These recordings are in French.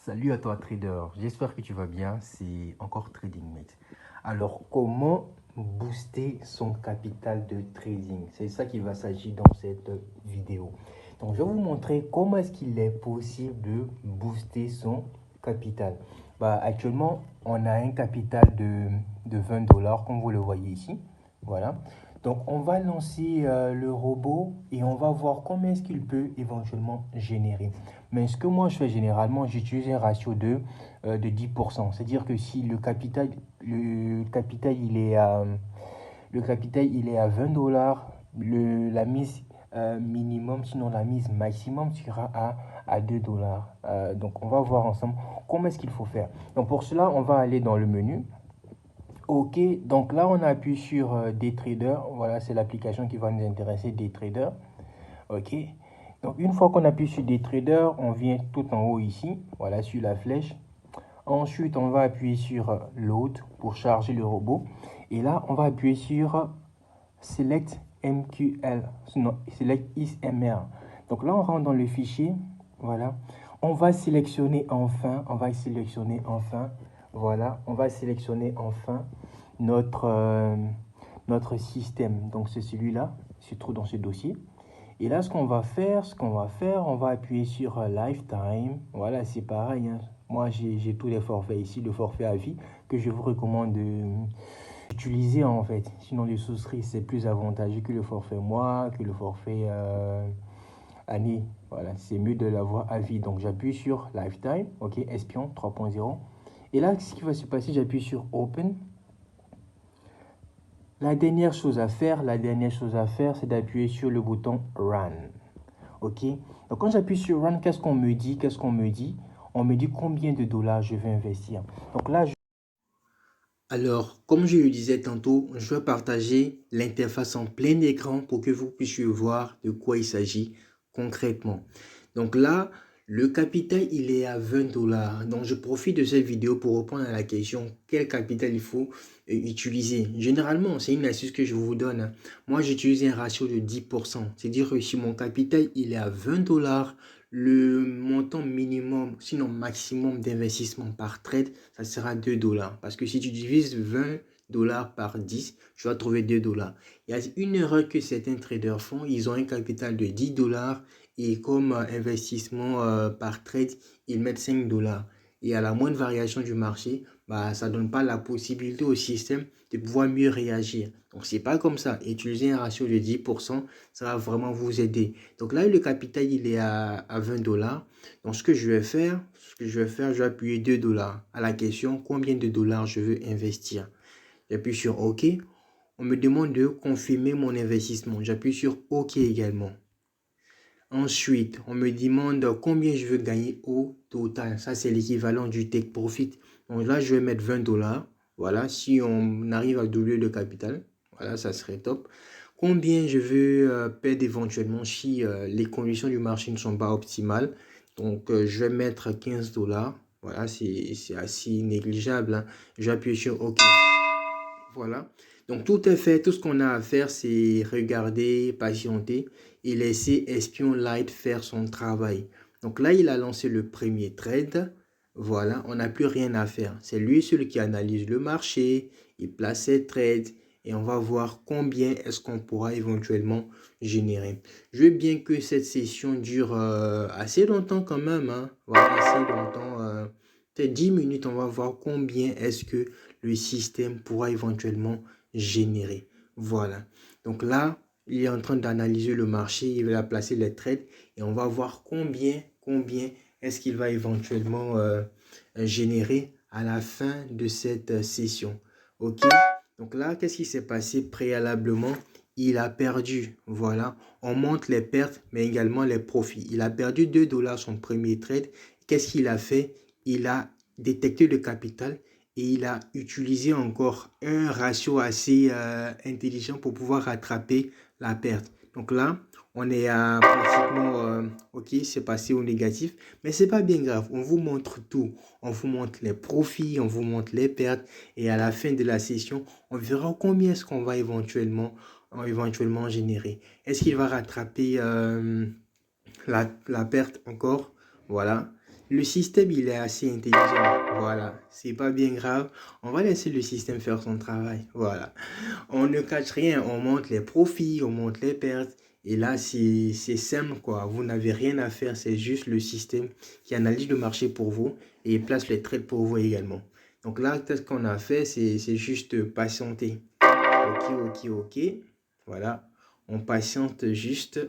Salut à toi trader, j'espère que tu vas bien, c'est encore Trading Mate. Alors comment booster son capital de trading? C'est ça qu'il va s'agir dans cette vidéo. Donc je vais vous montrer comment est-ce qu'il est possible de booster son capital. Actuellement, on a un capital de 20 dollars comme vous le voyez ici. Voilà. Donc on va lancer le robot et on va voir combien est-ce qu'il peut éventuellement générer. Mais ce que moi je fais généralement, j'utilise un ratio de 10%. C'est-à-dire que si le capital il est à 20 dollars, la mise minimum, sinon la mise maximum sera à 2 dollars. Donc on va voir ensemble comment est-ce qu'il faut faire. Donc pour cela, on va aller dans le menu. Ok, donc là on appuie sur Daytrader. Voilà, c'est l'application qui va nous intéresser, Daytrader. Ok, donc une fois qu'on appuie sur Daytrader, on vient tout en haut ici, voilà, sur la flèche. Ensuite, on va appuyer sur Load pour charger le robot. Et là, on va appuyer sur Select MQL, non, Select ISMR. Donc là, on rentre dans le fichier, voilà. On va sélectionner enfin, voilà, on va sélectionner enfin notre, notre système. Donc c'est celui-là, se trouve dans ce dossier. Et là, ce qu'on va faire, on va appuyer sur Lifetime. Voilà, c'est pareil, hein. Moi, j'ai tous les forfaits ici, le forfait à vie que je vous recommande d'utiliser en fait. Sinon, le souscrit, c'est plus avantageux que le forfait mois, que le forfait année. Voilà, c'est mieux de l'avoir à vie. Donc, j'appuie sur Lifetime, ok, Espion 3.0. Et là, ce qui va se passer, j'appuie sur Open. La dernière chose à faire, c'est d'appuyer sur le bouton Run. Ok, donc quand j'appuie sur Run, qu'est-ce qu'on me dit? On me dit combien de dollars je vais investir. Donc là, Alors, comme je le disais tantôt, je vais partager l'interface en plein écran pour que vous puissiez voir de quoi il s'agit concrètement. Donc là, le capital, il est à 20 dollars. Donc, je profite de cette vidéo pour répondre à la question, quel capital il faut utiliser. Généralement, c'est une astuce que je vous donne. Moi, j'utilise un ratio de 10%. C'est-à-dire que si mon capital, il est à 20 dollars, le montant minimum, sinon maximum d'investissement par trade, ça sera 2 dollars. Parce que si tu divises 20 dollars par 10, tu vas trouver 2 dollars. Il y a une erreur que certains traders font. Ils ont un capital de 10 dollars et comme investissement par trade, ils mettent 5 dollars. Et à la moindre variation du marché, ça ne donne pas la possibilité au système de pouvoir mieux réagir. Donc, c'est pas comme ça. Utiliser un ratio de 10%, ça va vraiment vous aider. Donc là, le capital, il est à 20 dollars. Donc, ce que je vais appuyer 2 dollars à la question combien de dollars je veux investir. J'appuie sur OK. On me demande de confirmer mon investissement. J'appuie sur OK également. Ensuite, on me demande combien je veux gagner au total. Ça, c'est l'équivalent du take profit. Donc là, je vais mettre 20 dollars. Voilà, si on arrive à doubler le capital, voilà, ça serait top. Combien je veux perdre éventuellement si les conditions du marché ne sont pas optimales. Donc, je vais mettre 15 dollars. Voilà, c'est assez négligeable, hein. Je vais appuyer sur OK. Voilà. Donc, tout est fait. Tout ce qu'on a à faire, c'est regarder, patienter et laisser Espion Light faire son travail. Donc là, il a lancé le premier trade. Voilà, on n'a plus rien à faire. C'est lui celui qui analyse le marché, il place ses trades et on va voir combien est-ce qu'on pourra éventuellement générer. Je veux bien que cette session dure assez longtemps quand même, hein. Voilà, assez longtemps. Peut-être 10 minutes, on va voir combien est-ce que le système pourra éventuellement générer. Voilà. Donc là, il est en train d'analyser le marché, il va placer les trades et on va voir combien est-ce qu'il va éventuellement générer à la fin de cette session. Ok. Donc là, qu'est-ce qui s'est passé préalablement? Il a perdu. Voilà. On montre les pertes, mais également les profits. Il a perdu 2 dollars son premier trade. Qu'est-ce qu'il a fait? Il a détecté le capital et il a utilisé encore un ratio assez intelligent pour pouvoir rattraper la perte. Donc là, on est à pratiquement, ok, c'est passé au négatif, mais c'est pas bien grave. On vous montre tout. On vous montre les profits, on vous montre les pertes et à la fin de la session, on verra combien est-ce qu'on va éventuellement générer. Est-ce qu'il va rattraper la perte encore? Voilà. Le système, il est assez intelligent. Voilà, c'est pas bien grave. On va laisser le système faire son travail. Voilà. On ne cache rien. On monte les profits, on monte les pertes. Et là, c'est simple, quoi. Vous n'avez rien à faire. C'est juste le système qui analyse le marché pour vous et place les trades pour vous également. Donc là, ce qu'on a fait, c'est juste patienter. Ok. Voilà. On patiente juste.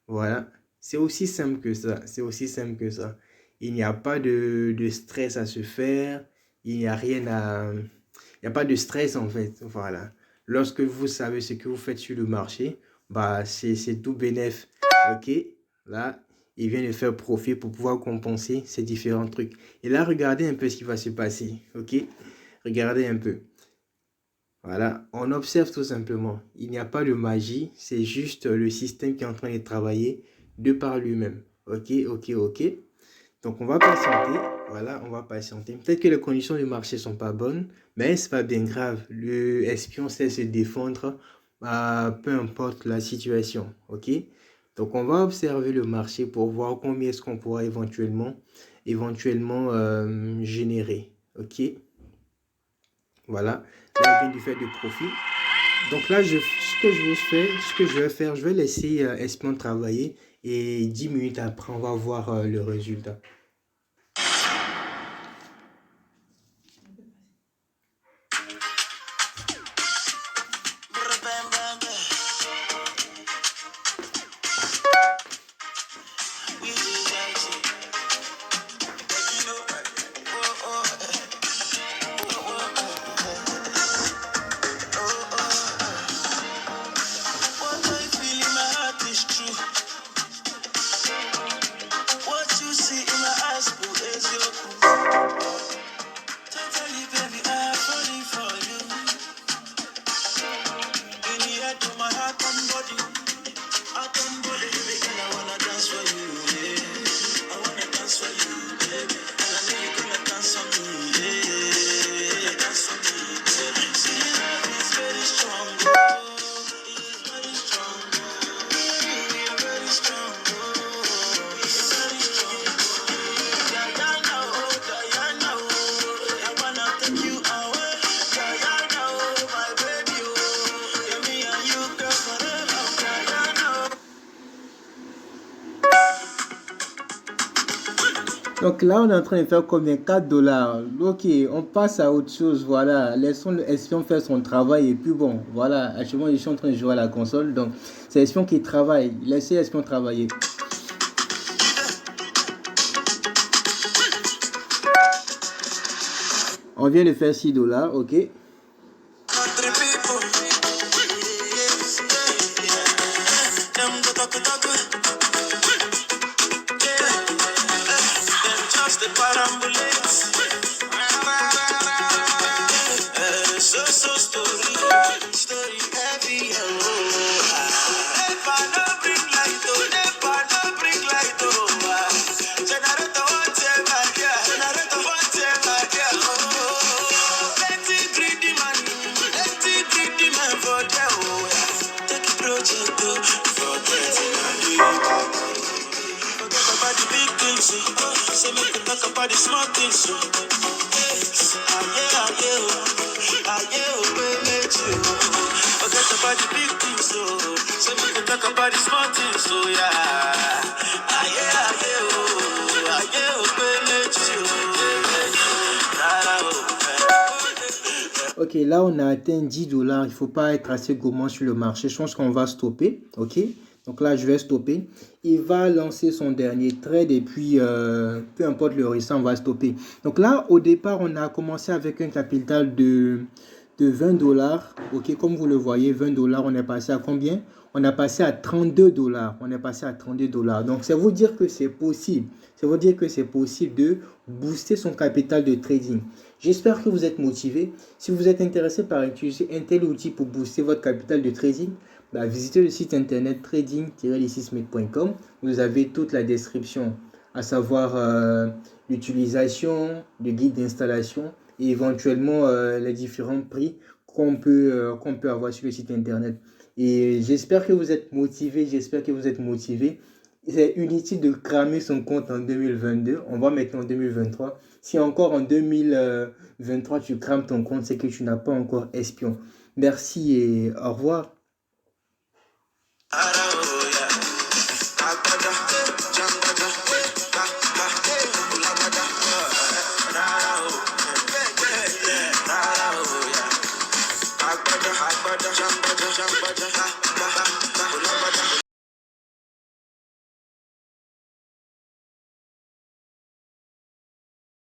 Voilà. C'est aussi simple que ça. C'est aussi simple que ça. Il n'y a pas de stress à se faire. Il n'y a rien à... Il n'y a pas de stress en fait. Voilà. Lorsque vous savez ce que vous faites sur le marché, bah c'est tout bénef. Ok. Là, il vient de faire profit pour pouvoir compenser ces différents trucs. Et là, regardez un peu ce qui va se passer. Ok. Regardez un peu. Voilà, on observe tout simplement. Il n'y a pas de magie, c'est juste le système qui est en train de travailler de par lui-même. Ok. Donc on va patienter. Voilà, on va patienter. Peut-être que les conditions du marché sont pas bonnes, mais c'est pas bien grave. Le espion sait se défendre, peu importe la situation. Ok. Donc on va observer le marché pour voir combien est-ce qu'on pourra éventuellement générer. Ok. Voilà. Là, il vient du fait de profit. Donc là, ce que je vais laisser Espion travailler et 10 minutes après, on va voir le résultat. Donc là, on est en train de faire combien? 4 dollars. Ok, on passe à autre chose. Voilà, laissons l'espion faire son travail. Et puis bon, voilà, actuellement, je suis en train de jouer à la console. Donc, c'est l'espion qui travaille. Laissez l'espion travailler. On vient de faire 6 dollars, ok. Ok, là on a atteint 10 dollars. Il ne faut pas être assez gourmand sur le marché. Je pense qu'on va stopper. Ok, donc là je vais stopper. Il va lancer son dernier trade et puis peu importe le restant, on va stopper. Donc là au départ, on a commencé avec un capital de 20 dollars. Ok, comme vous le voyez, 20 dollars, on est passé à combien? On a passé à 32 dollars. On est passé à 32 dollars. Donc, c'est vous dire que c'est possible. C'est vous dire que c'est possible de booster son capital de trading. J'espère que vous êtes motivé. Si vous êtes intéressé par utiliser un tel outil pour booster votre capital de trading, bah, visitez le site internet trading-6mate.com. Vous avez toute la description, à savoir l'utilisation, le guide d'installation et éventuellement les différents prix qu'on peut avoir sur le site internet. Et j'espère que vous êtes motivé, c'est inutile de cramer son compte en 2022. On va maintenant en 2023. Si encore en 2023 tu crames ton compte, c'est que tu n'as pas encore espion. Merci et au revoir.